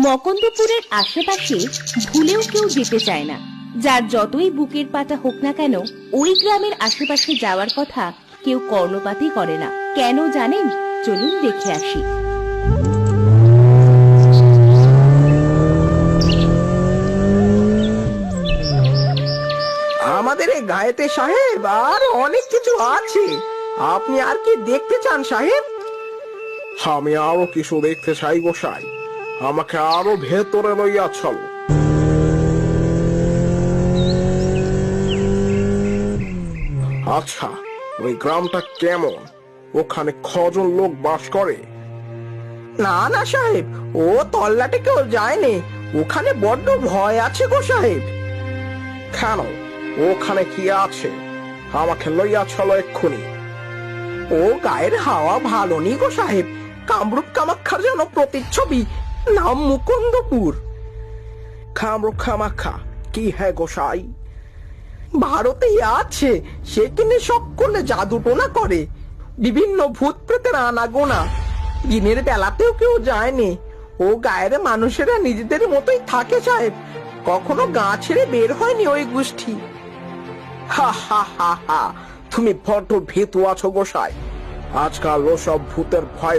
মকন্দপুরের আশেপাশে ভুলেও কেউ যেতে চায় না। যার যতই বুকের পাটা হোক না কেন, ওই গ্রামের আশেপাশে যাওয়ার কথা কেউ কর্ণপাতই করে না। কেন জানেন? চলুন দেখে আসি। আমাদের এই গায়েতে সাহেব আর অনেক কিছু আছে। আপনি আর কি দেখতে চান সাহেব? আমি আরো কিছু দেখতে চাই গোসাই, আমাকে আরো ভেতরে লইয়া চলো। আচ্ছা, ওই গ্রামটা কেমন? ওখানে কজন লোক বাস করে? না না সাহেব, ও তল্লাটে কেউ যায়নি। ওখানে বড্ড ভয় আছে গো সাহেব। কেন? ওখানে কি আছে? আমাকে লইয়া চলো এক্ষুনি। ও গায়ের হাওয়া ভালো নি গো সাহেব। কামরূপ কামাখ্যার যেন প্রতিচ্ছবি, নাম মুকুন্দপুর। কামরূপ কামাখ্যা কি হ্যাঁ গোসাই? ভারতেই আছে। সেখানে সকলে জাদু টোনা করে, বিভিন্ন ভূত প্রেতের আনাগোনা। দিনের বেলাতেও কেউ যায়নি। ও গায়ের মানুষেরা নিজেদের মতোই থাকে সাহেব, কখনো গা ছেড়ে বের হয়নি ওই গোষ্ঠী। হা হা হা হা, তুমি বড্ড ভীতু আছো গোসাই। আজকাল ওসব ভূতের ভয়